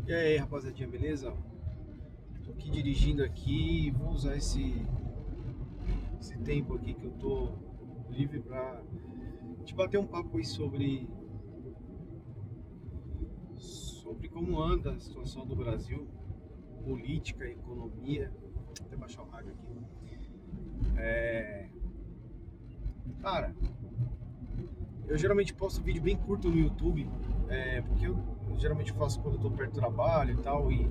E aí, rapaziadinha, beleza? Tô aqui dirigindo aqui, vou usar esse tempo aqui que eu tô livre pra te bater um papo aí sobre como anda a situação do Brasil, política, economia. Vou até baixar o rádio aqui. Cara, eu geralmente posto vídeo bem curto no YouTube, porque eu geralmente faço quando eu tô perto do trabalho e tal, e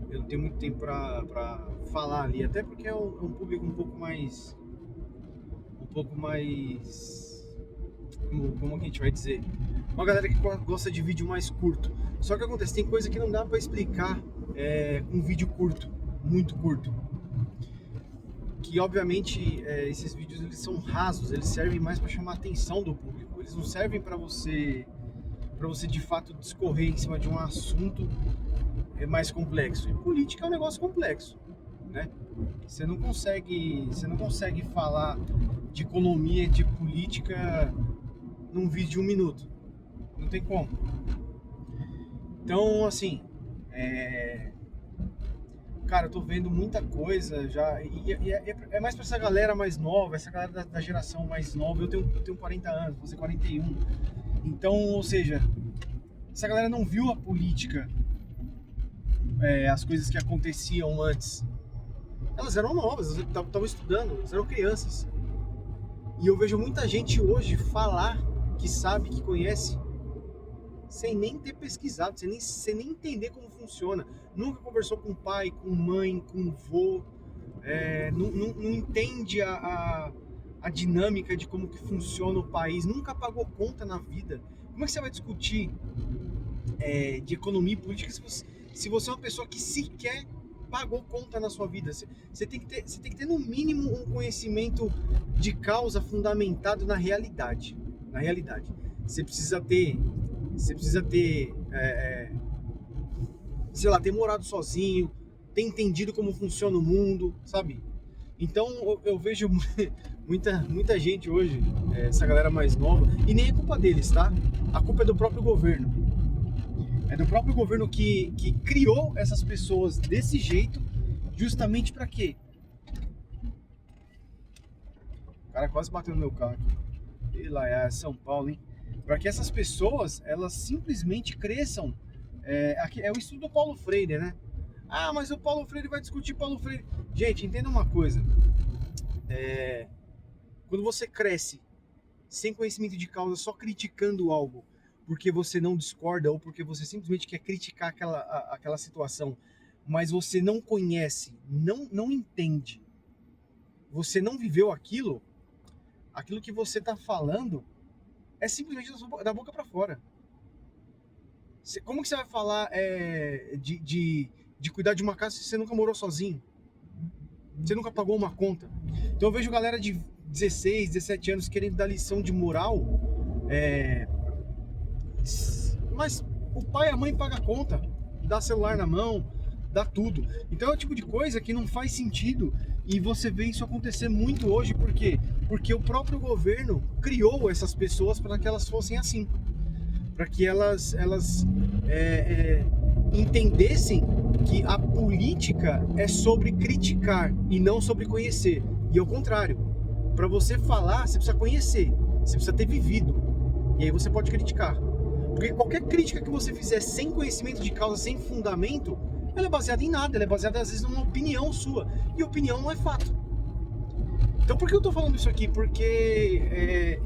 eu não tenho muito tempo pra falar ali, até porque é um público um pouco mais, como que a gente vai dizer? Uma galera que gosta de vídeo mais curto. Só que acontece, tem coisa que não dá pra explicar com um vídeo curto, muito curto. Que obviamente esses vídeos eles são rasos, eles servem mais para chamar a atenção do público. Eles não servem para você de fato discorrer em cima de um assunto mais complexo. E política é um negócio complexo, né? Você não consegue falar de economia, de política num vídeo de 1 minuto. Não tem como. Então, assim, cara, eu tô vendo muita coisa já. E é mais pra essa galera mais nova, essa galera da geração mais nova. Eu tenho 40 anos, vou fazer 41. Então, ou seja, essa galera não viu a política, as coisas que aconteciam antes. Elas eram novas, elas estavam estudando, elas eram crianças. E eu vejo muita gente hoje falar que sabe, que conhece, sem nem ter pesquisado, sem nem entender como funciona. Nunca conversou com pai, com mãe, com vô, não entende a dinâmica de como que funciona o país, nunca pagou conta na vida. Como é que você vai discutir de economia e política se você é uma pessoa que sequer pagou conta na sua vida? Você tem que ter no mínimo um conhecimento de causa fundamentado na realidade. Na realidade. Você precisa ter, sei lá, ter morado sozinho, ter entendido como funciona o mundo, sabe? Então eu vejo muita gente hoje, essa galera mais nova, e nem é culpa deles, tá? A culpa é do próprio governo. É do próprio governo que criou essas pessoas desse jeito, justamente pra quê? O cara quase bateu no meu carro aqui. E lá é São Paulo, hein? Para que essas pessoas, elas simplesmente cresçam. Aqui é o estudo do Paulo Freire, né? Ah, mas o Paulo Freire vai discutir Paulo Freire. Gente, entenda uma coisa. Quando você cresce sem conhecimento de causa, só criticando algo porque você não discorda ou porque você simplesmente quer criticar aquela situação, mas você não conhece, não entende, você não viveu aquilo que você está falando é simplesmente da boca para fora. Como que você vai falar de cuidar de uma casa se você nunca morou sozinho? Você nunca pagou uma conta? Então eu vejo galera de 16, 17 anos querendo dar lição de moral, mas o pai e a mãe pagam a conta, dá celular na mão, dá tudo. Então é o tipo de coisa que não faz sentido, e você vê isso acontecer muito hoje. Por quê? Porque o próprio governo criou essas pessoas para que elas fossem assim, para que elas entendessem que a política é sobre criticar e não sobre conhecer. E ao contrário, para você falar, você precisa conhecer, você precisa ter vivido, e aí você pode criticar. Porque qualquer crítica que você fizer sem conhecimento de causa, sem fundamento, ela é baseada em nada, ela é baseada às vezes numa opinião sua, e opinião não é fato. Então por que eu tô falando isso aqui? Porque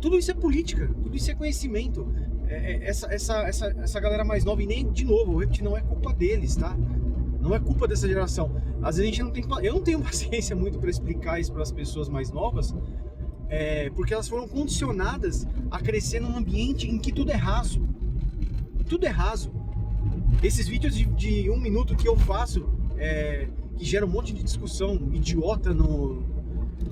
tudo isso é política, tudo isso é conhecimento. Essa galera mais nova, e nem, de novo, eu repito, não é culpa deles, tá? Não é culpa dessa geração. Às vezes a gente não tem, eu não tenho paciência muito para explicar isso para as pessoas mais novas, porque elas foram condicionadas a crescer num ambiente em que tudo é raso. Tudo é raso. Esses vídeos de 1 minuto que eu faço, que geram um monte de discussão idiota no...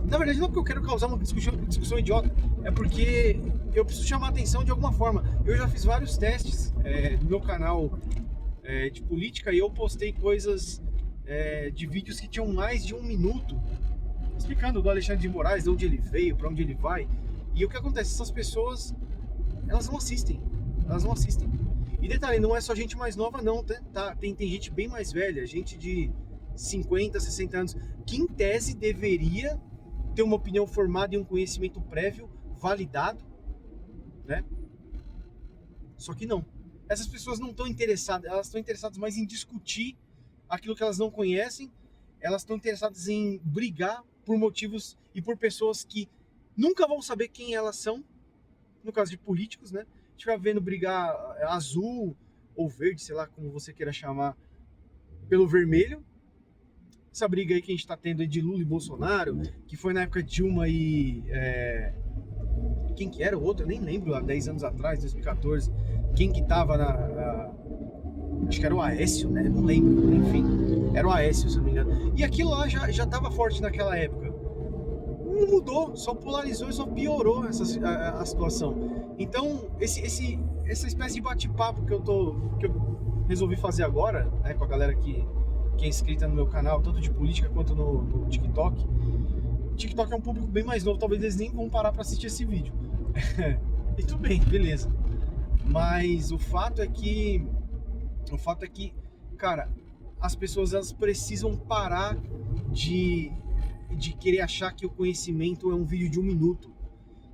Na verdade, não é porque eu quero causar uma discussão idiota, é porque eu preciso chamar a atenção de alguma forma. Eu já fiz vários testes no meu canal de política, e eu postei coisas de vídeos que tinham mais de 1 minuto, explicando do Alexandre de Moraes, de onde ele veio, para onde ele vai. E o que acontece? Essas pessoas, elas não assistem. E detalhe, não é só gente mais nova não, tá? Tem gente bem mais velha, gente de 50, 60 anos, que em tese deveria ter uma opinião formada e um conhecimento prévio, validado, né? Só que não. Essas pessoas não estão interessadas, elas estão interessadas mais em discutir aquilo que elas não conhecem, elas estão interessadas em brigar por motivos e por pessoas que nunca vão saber quem elas são, no caso de políticos, né? A gente vai vendo brigar azul ou verde, sei lá como você queira chamar, pelo vermelho. Essa briga aí que a gente tá tendo aí de Lula e Bolsonaro, que foi na época de Dilma e... quem que era o outro? Eu nem lembro, há 10 anos atrás, 2014. Quem que tava acho que era o Aécio, né? Não lembro, enfim. Era o Aécio, se eu não me engano. E aquilo lá já tava forte naquela época. Não mudou, só polarizou e só piorou a situação. Então, essa espécie de bate-papo que eu resolvi fazer agora, né, com a galera que é inscrita no meu canal, tanto de política quanto no TikTok. O TikTok é um público bem mais novo, talvez eles nem vão parar pra assistir esse vídeo. E tudo bem, beleza. Mas o fato é que, cara, as pessoas elas precisam parar de querer achar que o conhecimento é um vídeo de 1 minuto,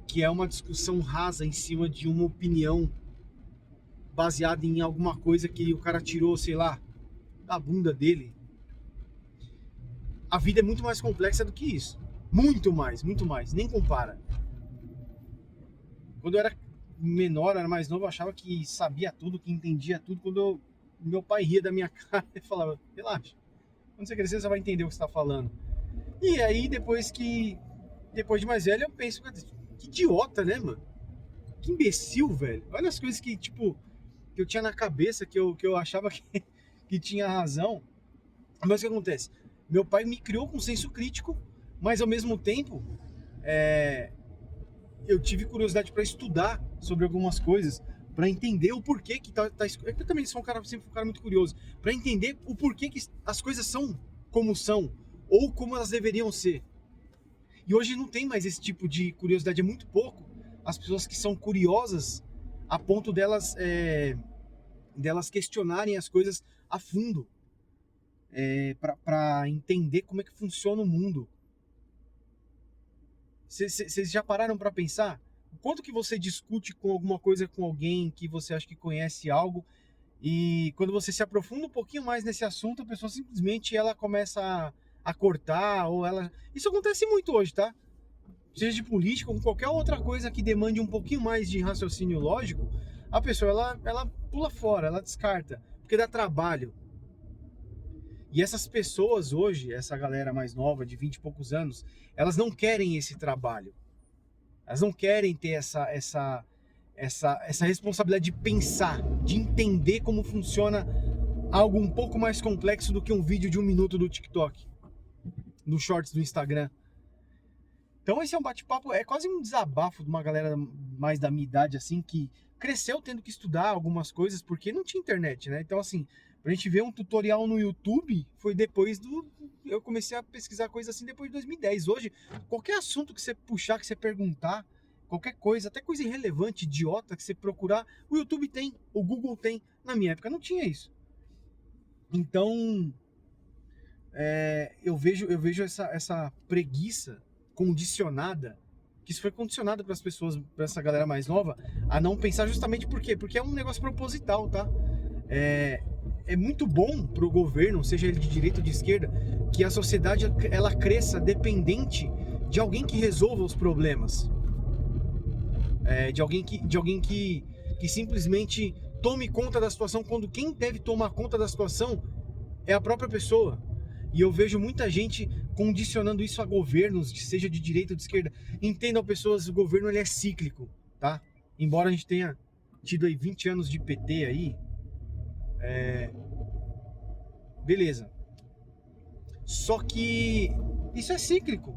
que é uma discussão rasa em cima de uma opinião baseada em alguma coisa que o cara tirou, sei lá, da bunda dele. A vida é muito mais complexa do que isso. Muito mais, nem compara. Quando eu era menor, era mais novo, eu achava que sabia tudo, que entendia tudo. Quando meu pai ria da minha cara e falava, relaxa, quando você crescer você vai entender o que você está falando. E aí depois de mais velho eu penso, que idiota, né, mano? Que imbecil, velho. Olha as coisas que, tipo, que eu tinha na cabeça, que eu achava que tinha razão. Mas o que acontece? Meu pai me criou com senso crítico, mas ao mesmo tempo eu tive curiosidade para estudar sobre algumas coisas, para entender o porquê que tá eu também sou sempre um cara muito curioso, para entender o porquê que as coisas são como são, ou como elas deveriam ser. E hoje não tem mais esse tipo de curiosidade, é muito pouco as pessoas que são curiosas a ponto delas questionarem as coisas a fundo, para entender como é que funciona o mundo. Vocês já pararam para pensar o quanto que você discute com alguma coisa com alguém que você acha que conhece algo, e quando você se aprofunda um pouquinho mais nesse assunto, a pessoa simplesmente ela começa a cortar, ou ela... Isso acontece muito hoje, tá? Seja de política ou qualquer outra coisa que demande um pouquinho mais de raciocínio lógico, a pessoa ela pula fora, ela descarta, porque dá trabalho. E essas pessoas hoje, essa galera mais nova, de 20 e poucos anos, elas não querem esse trabalho. Elas não querem ter essa responsabilidade de pensar, de entender como funciona algo um pouco mais complexo do que um vídeo de 1 minuto do TikTok, no Shorts do Instagram. Então esse é um bate-papo, é quase um desabafo de uma galera mais da minha idade, assim, que cresceu tendo que estudar algumas coisas porque não tinha internet, né? Então, assim, pra gente ver um tutorial no YouTube, foi depois eu comecei a pesquisar coisas assim depois de 2010. Hoje, qualquer assunto que você puxar, que você perguntar, qualquer coisa, até coisa irrelevante, idiota, que você procurar, o YouTube tem, o Google tem. Na minha época não tinha isso. Então, eu vejo essa preguiça condicionada, que isso foi condicionado para as pessoas, para essa galera mais nova, a não pensar justamente por quê? Porque é um negócio proposital, tá? É muito bom para o governo, seja ele de direita ou de esquerda, que a sociedade ela cresça dependente de alguém que resolva os problemas, de alguém que simplesmente tome conta da situação, quando quem deve tomar conta da situação é a própria pessoa. E eu vejo muita gente condicionando isso a governos, seja de direita ou de esquerda. Entendam, pessoas, o governo ele é cíclico, tá? Embora a gente tenha tido aí 20 anos de PT aí, beleza. Só que isso é cíclico.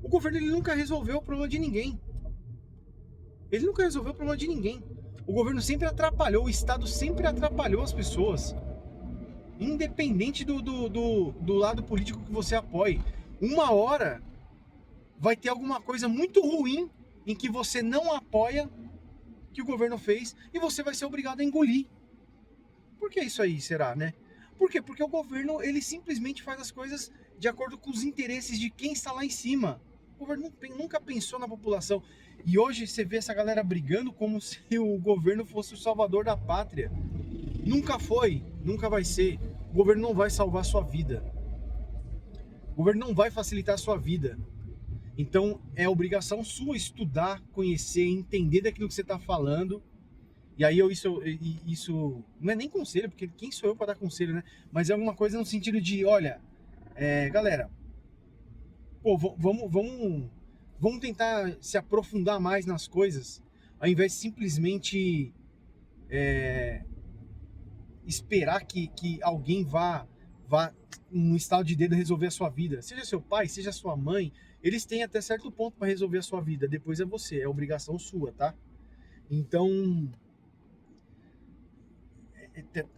O governo ele nunca resolveu o problema de ninguém. Ele nunca resolveu o problema de ninguém. O governo sempre atrapalhou, o Estado sempre atrapalhou as pessoas. Independente do lado político que você apoie. Uma hora vai ter alguma coisa muito ruim em que você não apoia, que o governo fez, e você vai ser obrigado a engolir. Por que isso aí, será, né? Por quê? Porque o governo, ele simplesmente faz as coisas de acordo com os interesses de quem está lá em cima. O governo nunca pensou na população. E hoje você vê essa galera brigando como se o governo fosse o salvador da pátria. Nunca foi, nunca vai ser. O governo não vai salvar a sua vida. O governo não vai facilitar a sua vida. Então é obrigação sua estudar, conhecer, entender daquilo que você está falando. E aí isso não é nem conselho, porque quem sou eu para dar conselho, né? Mas é alguma coisa no sentido de, olha, galera, pô, vamos tentar se aprofundar mais nas coisas, ao invés de simplesmente esperar que alguém vá num estado de dedo resolver a sua vida. Seja seu pai, seja sua mãe, eles têm até certo ponto para resolver a sua vida. Depois é você, é obrigação sua, tá? Então,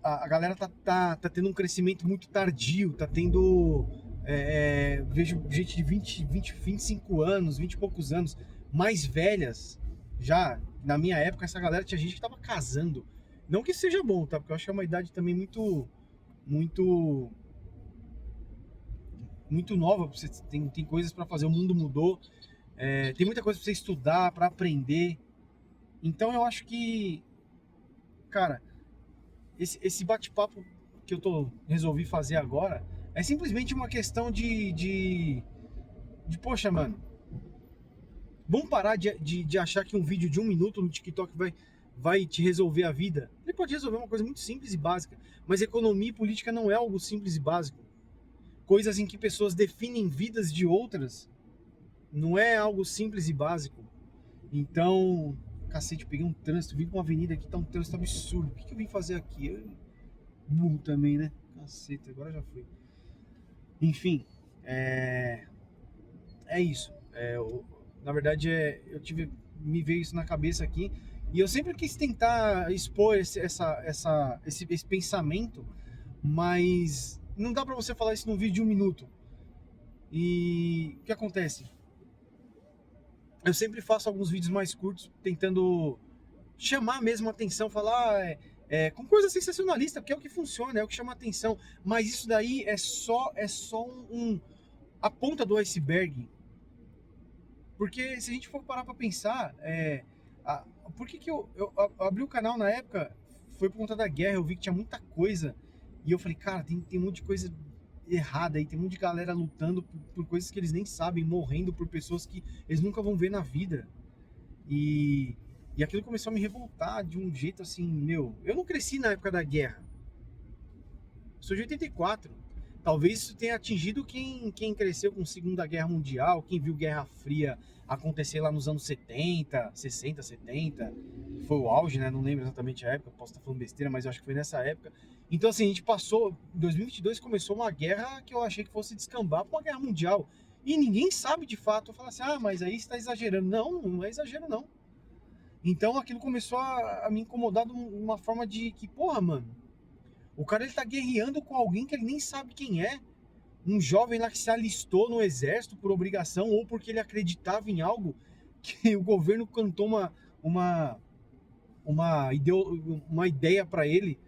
a galera tá tendo um crescimento muito tardio, tá tendo... vejo gente de 25 anos, 20 e poucos anos, mais velhas, já, na minha época, essa galera tinha gente que tava casando. Não que isso seja bom, tá? Porque eu acho que é uma idade também muito, muito nova, você tem coisas para fazer, o mundo mudou, tem muita coisa para você estudar, para aprender. Então eu acho que, cara, esse bate-papo que resolvi fazer agora é simplesmente uma questão de poxa, mano, vamos parar de achar que um vídeo de 1 minuto no TikTok vai te resolver a vida. Ele pode resolver uma coisa muito simples e básica, mas economia e política não é algo simples e básico. Coisas em que pessoas definem vidas de outras não é algo simples e básico. Então, cacete, peguei um trânsito, vim pra uma avenida aqui, tá um trânsito absurdo. O que eu vim fazer aqui? Burro também, né? Cacete, agora já fui. Enfim, é isso. Na verdade, me veio isso na cabeça aqui. E eu sempre quis tentar expor esse pensamento, mas não dá pra você falar isso num vídeo de 1 minuto. E o que acontece? Eu sempre faço alguns vídeos mais curtos, tentando chamar mesmo a atenção, falar com coisa sensacionalista, porque é o que funciona, é o que chama a atenção. Mas isso daí é só a ponta do iceberg. Porque se a gente for parar pra pensar, por que eu abri o canal na época? Foi por conta da guerra, eu vi que tinha muita coisa. E eu falei, cara, tem um monte de coisa errada aí, tem um monte de galera lutando por coisas que eles nem sabem, morrendo por pessoas que eles nunca vão ver na vida. E aquilo começou a me revoltar de um jeito assim, meu, eu não cresci na época da guerra. Eu sou de 84. Talvez isso tenha atingido quem cresceu com Segunda Guerra Mundial, quem viu Guerra Fria acontecer lá nos anos 70, 60, 70. Foi o auge, né? Não lembro exatamente a época, posso estar falando besteira, mas eu acho que foi nessa época. Então, assim, a gente passou... Em 2022 começou uma guerra que eu achei que fosse descambar para uma guerra mundial. E ninguém sabe de fato. Falar assim, mas aí você está exagerando. Não é exagero, não. Então, aquilo começou a me incomodar de uma forma de que, porra, mano, o cara ele tá guerreando com alguém que ele nem sabe quem é. Um jovem lá que se alistou no exército por obrigação ou porque ele acreditava em algo que o governo cantou uma ideia para ele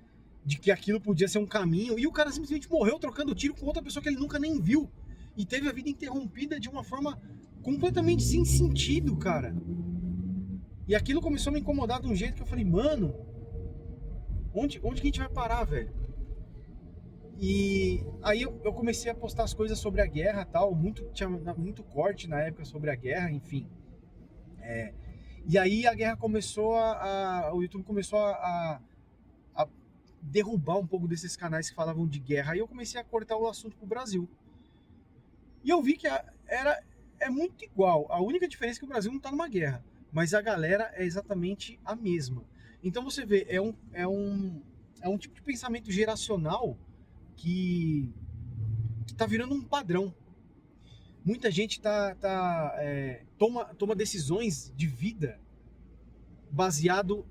de que aquilo podia ser um caminho, e o cara simplesmente morreu trocando tiro com outra pessoa que ele nunca nem viu e teve a vida interrompida de uma forma completamente sem sentido, cara. E aquilo começou a me incomodar de um jeito que eu falei, mano, onde que a gente vai parar, velho? E aí eu comecei a postar as coisas sobre a guerra e tal, tinha muito corte na época sobre a guerra, enfim. E aí a guerra começou o YouTube começou a derrubar um pouco desses canais que falavam de guerra. Aí eu comecei a cortar o assunto pro Brasil. E eu vi que é muito igual. A única diferença é que o Brasil não tá numa guerra, mas a galera é exatamente a mesma. Então você vê, é um tipo de pensamento geracional que tá virando um padrão. Muita gente toma decisões de vida baseado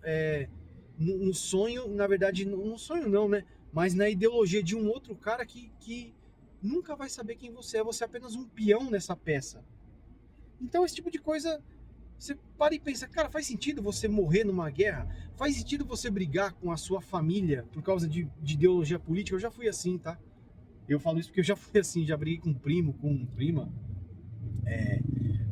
no sonho, na verdade, no sonho não, né? Mas na ideologia de um outro cara que nunca vai saber quem você é apenas um peão nessa peça. Então esse tipo de coisa Você para e pensa, cara, faz sentido você morrer numa guerra? Faz sentido você brigar com a sua família por causa de ideologia política? Eu já fui assim, tá? Eu falo isso porque eu já fui assim, já briguei com primo, com prima,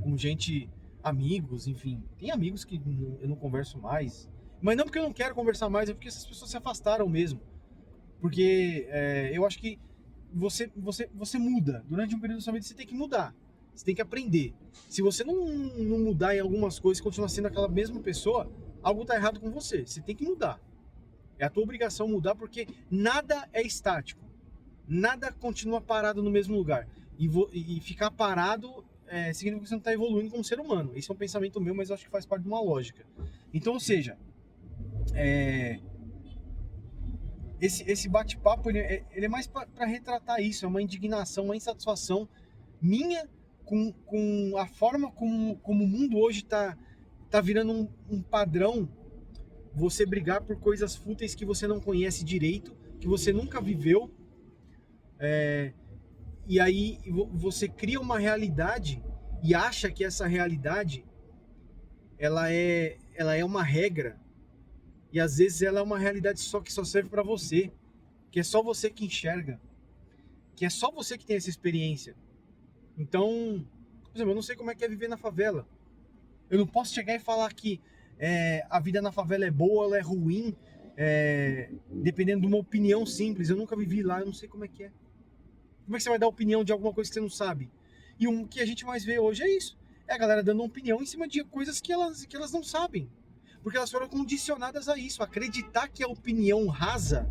com gente, amigos, enfim. Tem amigos que eu não converso mais. Mas não porque eu não quero conversar mais, é porque essas pessoas se afastaram mesmo. Porque eu acho que você muda. Durante um período da sua vida você tem que mudar. Você tem que aprender. Se você não mudar em algumas coisas e continuar sendo aquela mesma pessoa, algo está errado com você. Você tem que mudar. É a tua obrigação mudar porque nada é estático. Nada continua parado no mesmo lugar. E ficar parado significa que você não está evoluindo como ser humano. Esse é um pensamento meu, mas eu acho que faz parte de uma lógica. Então, ou seja, esse bate-papo ele é mais para retratar isso. É uma indignação, uma insatisfação minha com a forma como o mundo hoje tá virando um padrão. Você brigar por coisas fúteis que você não conhece direito, que você nunca viveu, e aí você cria uma realidade e acha que essa realidade ela é uma regra, e às vezes ela é uma realidade que só serve para você, que é só você que enxerga, que é só você que tem essa experiência. Então, por exemplo, eu não sei como é que é viver na favela. Eu não posso chegar e falar que a vida na favela é boa, ela é ruim, dependendo de uma opinião simples. Eu nunca vivi lá, eu não sei como é que é. Como é que você vai dar opinião de alguma coisa que você não sabe? E o que a gente mais vê hoje é isso. É a galera dando opinião em cima de coisas que elas não sabem. Porque elas foram condicionadas a isso, a acreditar que a opinião rasa,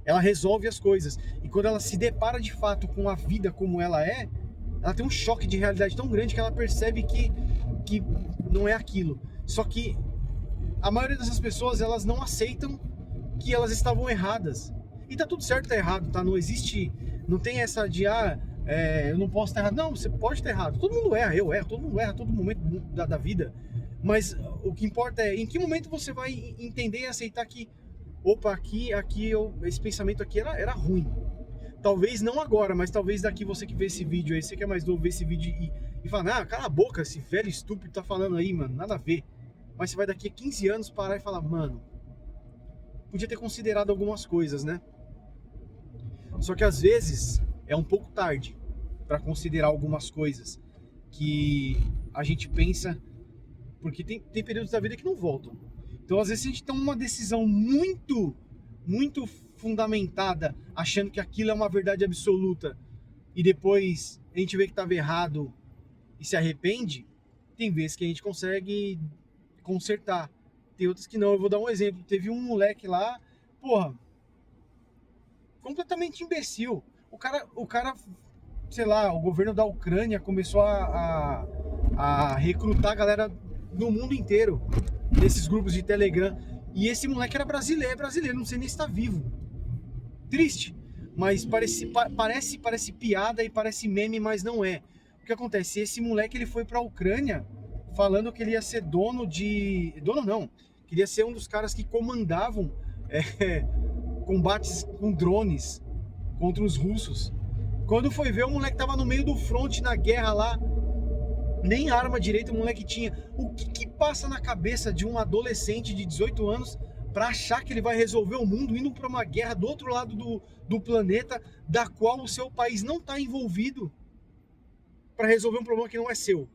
ela resolve as coisas. E quando ela se depara de fato com a vida como ela tem um choque de realidade tão grande que ela percebe que não é aquilo. Só que a maioria dessas pessoas, elas não aceitam que elas estavam erradas. E tá tudo certo, tá errado, tá? Não tem essa de, eu não posso estar errado. Não, você pode estar errado. Todo mundo erra, eu erro, todo mundo erra, todo momento da vida. Mas o que importa é em que momento você vai entender e aceitar que, opa, esse pensamento aqui era ruim. Talvez não agora, mas talvez daqui você que vê esse vídeo aí, você que é mais novo, vê esse vídeo e fala, cala a boca, esse velho estúpido tá falando aí, mano, nada a ver. Mas você vai daqui a 15 anos parar e falar, mano, podia ter considerado algumas coisas, né? Só que às vezes é um pouco tarde para considerar algumas coisas que a gente pensa, porque tem períodos da vida que não voltam. Então às vezes a gente toma uma decisão muito fundamentada, achando que aquilo é uma verdade absoluta, e depois a gente vê que estava errado e se arrepende. Tem vezes que a gente consegue consertar, tem outras que não. Eu vou dar um exemplo. Teve um moleque lá, porra, completamente imbecil. O cara, sei lá, o governo da Ucrânia começou a recrutar a galera do mundo inteiro nesses grupos de Telegram. E esse moleque era brasileiro, não sei nem se tá vivo. Triste, mas parece piada e parece meme, mas não é. O que acontece? Esse moleque ele foi pra Ucrânia falando que ele ia ser queria ser um dos caras que comandavam combates com drones contra os russos. Quando foi ver, o moleque tava no meio do fronte na guerra lá, nem arma direita o moleque tinha. O que passa na cabeça de um adolescente de 18 anos para achar que ele vai resolver o mundo indo para uma guerra do outro lado do planeta, da qual o seu país não está envolvido, para resolver um problema que não é seu?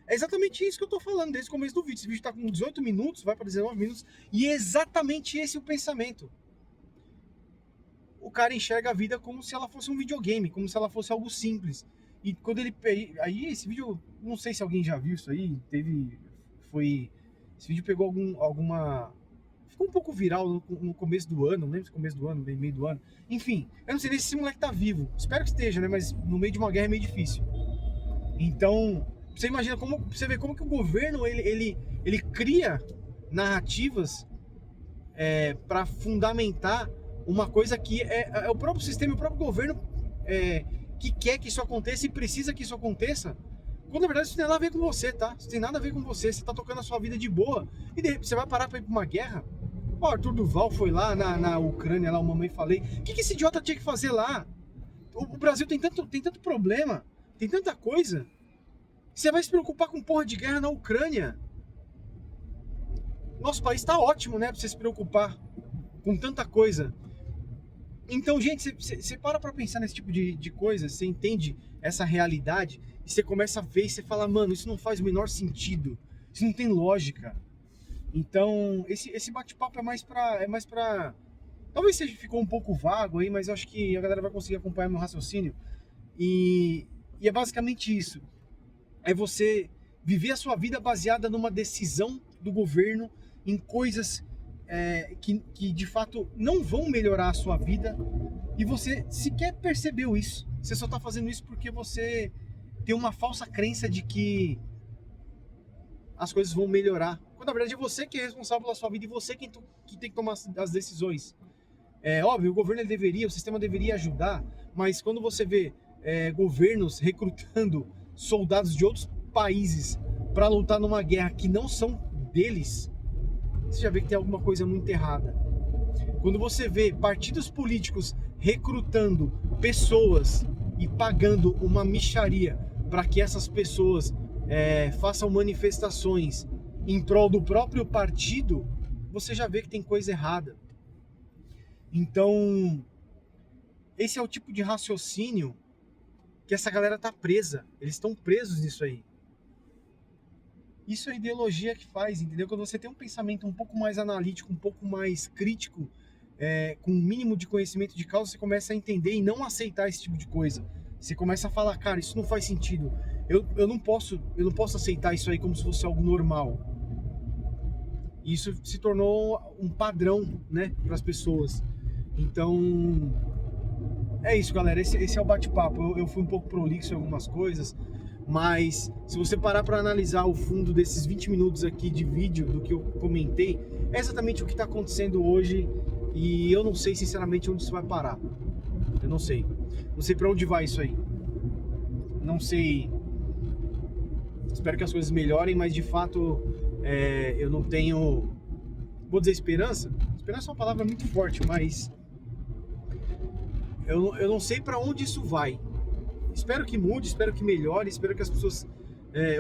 É exatamente isso que eu tô falando desde o começo do vídeo. Esse vídeo tá com 18 minutos, vai para 19 minutos, e é exatamente esse o pensamento. O cara enxerga a vida como se ela fosse um videogame, como se ela fosse algo simples. E quando ele... Aí esse vídeo, não sei se alguém já viu isso aí, esse vídeo pegou alguma... Ficou um pouco viral no começo do ano, não lembro se começo do ano, meio do ano. Enfim, eu não sei nem se esse moleque tá vivo. Espero que esteja, né? Mas no meio de uma guerra é meio difícil. Então... Você imagina você vê como que o governo ele cria narrativas para fundamentar uma coisa que é o próprio sistema, o próprio governo que quer que isso aconteça e precisa que isso aconteça. Quando na verdade isso não tem nada a ver com você, tá? Isso tem nada a ver com você. Você tá tocando a sua vida de boa e de repente você vai parar para ir para uma guerra. O Arthur Duval foi lá na Ucrânia, lá o Mamãe Falei. O que esse idiota tinha que fazer lá? O Brasil tem tanto problema, tem tanta coisa. Você vai se preocupar com porra de guerra na Ucrânia? Nosso país está ótimo, né? Pra você se preocupar com tanta coisa. Então, gente, você para pra pensar nesse tipo de coisa, você entende essa realidade e você começa a ver e você fala, mano, isso não faz o menor sentido, isso não tem lógica. Então, esse bate-papo é mais pra... Talvez seja, ficou um pouco vago aí, mas eu acho que a galera vai conseguir acompanhar meu raciocínio. E é basicamente isso. É você viver a sua vida baseada numa decisão do governo em coisas que de fato não vão melhorar a sua vida e você sequer percebeu isso. Você só está fazendo isso porque você tem uma falsa crença de que as coisas vão melhorar. Quando na verdade é você que é responsável pela sua vida e você que tem que tomar as decisões. É óbvio, o governo o sistema deveria ajudar, mas quando você vê governos recrutando soldados de outros países para lutar numa guerra que não são deles, você já vê que tem alguma coisa muito errada. Quando você vê partidos políticos recrutando pessoas e pagando uma mixaria para que essas pessoas façam manifestações em prol do próprio partido, você já vê que tem coisa errada. Então, esse é o tipo de raciocínio que essa galera tá presa. Eles estão presos nisso aí. Isso é a ideologia que faz, entendeu? Quando você tem um pensamento um pouco mais analítico, um pouco mais crítico, com um mínimo de conhecimento de causa, você começa a entender e não aceitar esse tipo de coisa. Você começa a falar, cara, isso não faz sentido. Eu não posso aceitar isso aí como se fosse algo normal. E isso se tornou um padrão, né, para as pessoas. Então, é isso, galera. Esse é o bate-papo. Eu fui um pouco prolixo em algumas coisas, mas se você parar para analisar o fundo desses 20 minutos aqui de vídeo, do que eu comentei, é exatamente o que está acontecendo hoje e eu não sei, sinceramente, onde isso vai parar. Eu não sei. Não sei para onde vai isso aí. Não sei. Espero que as coisas melhorem, mas de fato eu não tenho... Vou dizer esperança? Esperança é uma palavra muito forte, mas... Eu não sei para onde isso vai. Espero que mude, espero que melhore, espero que as pessoas...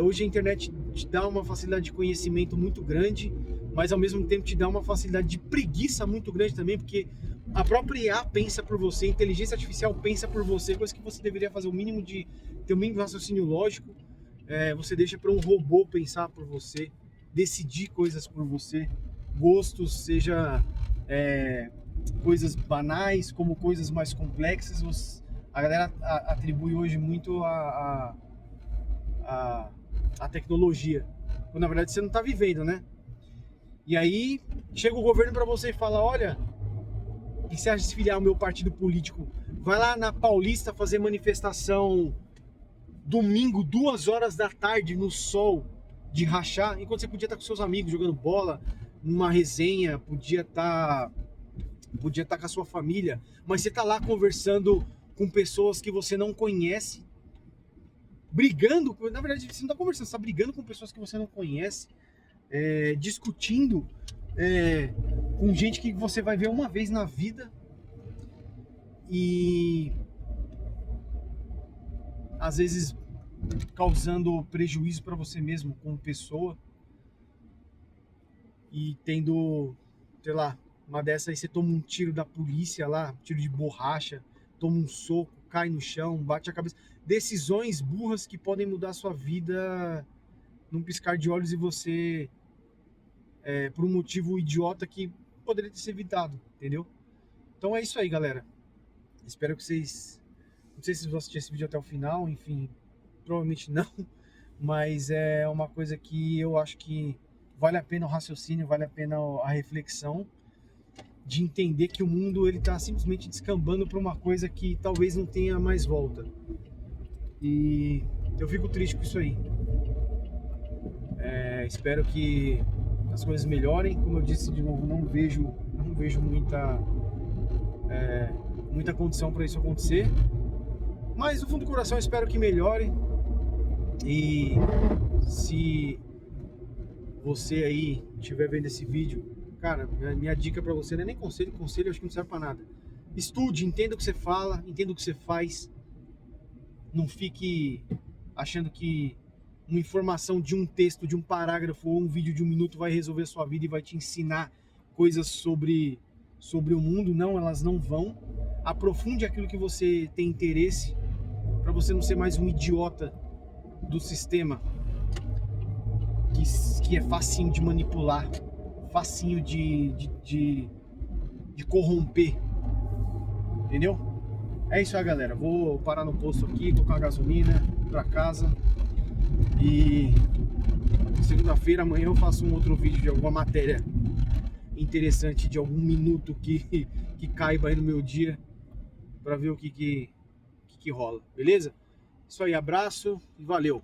hoje a internet te dá uma facilidade de conhecimento muito grande, mas ao mesmo tempo te dá uma facilidade de preguiça muito grande também, porque a própria IA pensa por você, a inteligência artificial pensa por você, coisa que você deveria fazer o mínimo de... ter o mínimo de raciocínio lógico. Você deixa para um robô pensar por você, decidir coisas por você, gostos, seja... coisas banais como coisas mais complexas. A galera atribui hoje muito a tecnologia, quando na verdade você não está vivendo, né? E aí chega o governo para você e fala, olha, o que você acha de se filiar ao meu partido político? Vai lá na Paulista fazer manifestação domingo, 2 horas da tarde, no sol, de rachar, enquanto você podia estar com seus amigos jogando bola, numa resenha, podia estar com a sua família, mas você está lá conversando com pessoas que você não conhece, brigando, na verdade você não está conversando, você está brigando com pessoas que você não conhece, discutindo com gente que você vai ver uma vez na vida e às vezes causando prejuízo para você mesmo como pessoa e tendo, sei lá, uma dessa aí você toma um tiro da polícia lá, tiro de borracha, toma um soco, cai no chão, bate a cabeça. Decisões burras que podem mudar a sua vida num piscar de olhos e você, por um motivo idiota que poderia ter sido evitado, entendeu? Então é isso aí, galera. Espero que vocês... Não sei se vocês vão assistir esse vídeo até o final, enfim, provavelmente não, mas é uma coisa que eu acho que vale a pena o raciocínio, vale a pena a reflexão, de entender que o mundo ele está simplesmente descambando para uma coisa que talvez não tenha mais volta. E eu fico triste com isso aí. Espero que as coisas melhorem. Como eu disse de novo, não vejo muita condição para isso acontecer. Mas no fundo do coração eu espero que melhore. E se você aí estiver vendo esse vídeo, cara, minha dica pra você não é nem conselho acho que não serve pra nada. Estude, entenda o que você fala, entenda o que você faz. Não fique achando que uma informação de um texto, de um parágrafo ou um vídeo de 1 minuto vai resolver a sua vida e vai te ensinar coisas sobre o mundo. Não, elas não vão. Aprofunde aquilo que você tem interesse, para você não ser mais um idiota do sistema que é facinho de manipular, facinho de corromper, entendeu? É isso aí, galera. Vou parar no posto aqui, colocar uma gasolina pra casa. E segunda-feira, amanhã, eu faço um outro vídeo de alguma matéria interessante, de algum minuto que caiba aí no meu dia, pra ver o que rola, beleza? Isso aí, abraço e valeu!